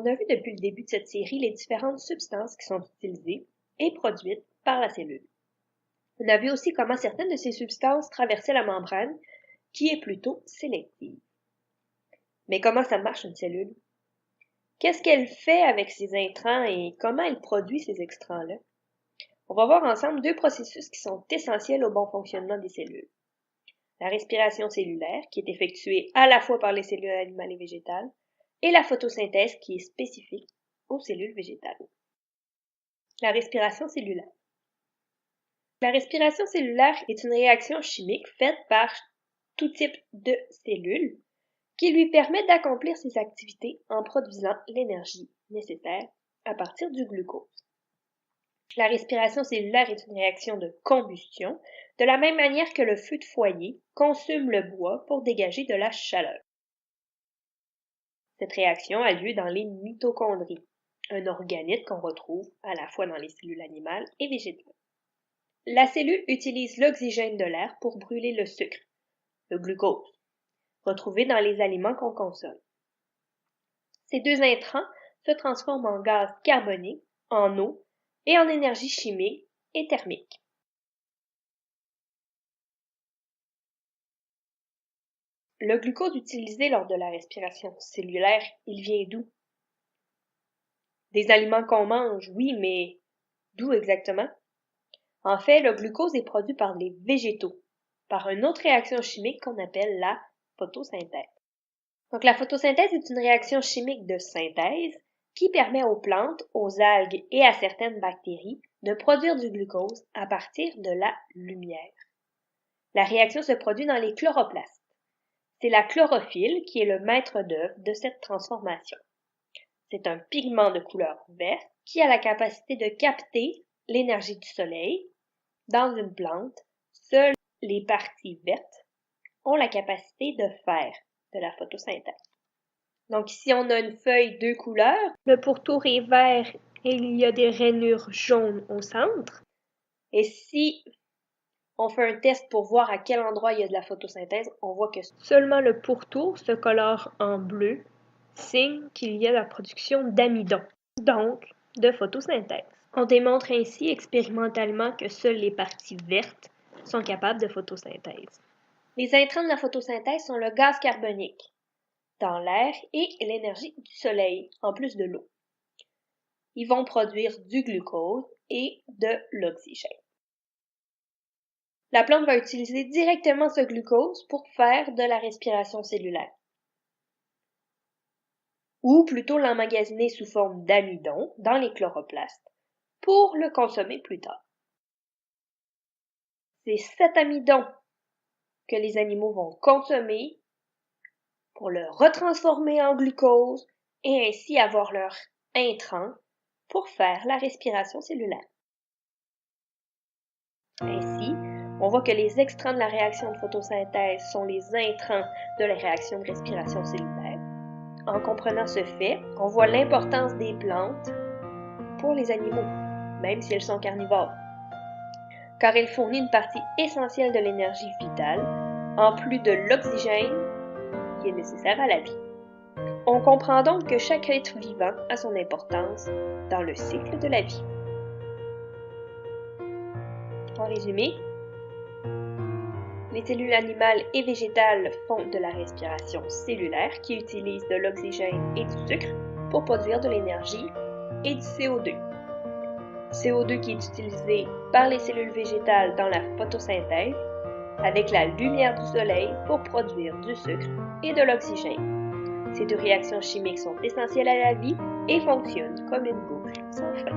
On a vu depuis le début de cette série les différentes substances qui sont utilisées et produites par la cellule. On a vu aussi comment certaines de ces substances traversaient la membrane, qui est plutôt sélective. Mais comment ça marche une cellule? Qu'est-ce qu'elle fait avec ses intrants et comment elle produit ces extrants-là? On va voir ensemble deux processus qui sont essentiels au bon fonctionnement des cellules. La respiration cellulaire, qui est effectuée à la fois par les cellules animales et végétales, et la photosynthèse, qui est spécifique aux cellules végétales. La respiration cellulaire. La respiration cellulaire est une réaction chimique faite par tout type de cellules qui lui permet d'accomplir ses activités en produisant l'énergie nécessaire à partir du glucose. La respiration cellulaire est une réaction de combustion, de la même manière que le feu de foyer consomme le bois pour dégager de la chaleur. Cette réaction a lieu dans les mitochondries, un organite qu'on retrouve à la fois dans les cellules animales et végétales. La cellule utilise l'oxygène de l'air pour brûler le sucre, le glucose, retrouvé dans les aliments qu'on consomme. Ces deux intrants se transforment en gaz carbonique, en eau et en énergie chimique et thermique. Le glucose utilisé lors de la respiration cellulaire, il vient d'où? Des aliments qu'on mange, oui, mais d'où exactement? En fait, le glucose est produit par les végétaux, par une autre réaction chimique qu'on appelle la photosynthèse. Donc la photosynthèse est une réaction chimique de synthèse qui permet aux plantes, aux algues et à certaines bactéries de produire du glucose à partir de la lumière. La réaction se produit dans les chloroplastes. C'est la chlorophylle qui est le maître d'œuvre de cette transformation. C'est un pigment de couleur verte qui a la capacité de capter l'énergie du soleil. Dans une plante, seules les parties vertes ont la capacité de faire de la photosynthèse. Donc ici, on a une feuille deux couleurs. Le pourtour est vert et il y a des rainures jaunes au centre. Et si on fait un test pour voir à quel endroit il y a de la photosynthèse, on voit que seulement le pourtour se colore en bleu, signe qu'il y a la production d'amidon, donc de photosynthèse. On démontre ainsi expérimentalement que seules les parties vertes sont capables de photosynthèse. Les intrants de la photosynthèse sont le gaz carbonique dans l'air et l'énergie du soleil, en plus de l'eau. Ils vont produire du glucose et de l'oxygène. La plante va utiliser directement ce glucose pour faire de la respiration cellulaire. Ou plutôt l'emmagasiner sous forme d'amidon dans les chloroplastes pour le consommer plus tard. C'est cet amidon que les animaux vont consommer pour le retransformer en glucose et ainsi avoir leur intrant pour faire la respiration cellulaire. Ainsi, on voit que les extrants de la réaction de photosynthèse sont les intrants de la réaction de respiration cellulaire. En comprenant ce fait, on voit l'importance des plantes pour les animaux, même si elles sont carnivores, car elles fournissent une partie essentielle de l'énergie vitale, en plus de l'oxygène qui est nécessaire à la vie. On comprend donc que chaque être vivant a son importance dans le cycle de la vie. En résumé, les cellules animales et végétales font de la respiration cellulaire qui utilise de l'oxygène et du sucre pour produire de l'énergie et du CO2. CO2 qui est utilisé par les cellules végétales dans la photosynthèse avec la lumière du soleil pour produire du sucre et de l'oxygène. Ces deux réactions chimiques sont essentielles à la vie et fonctionnent comme une boucle sans fin.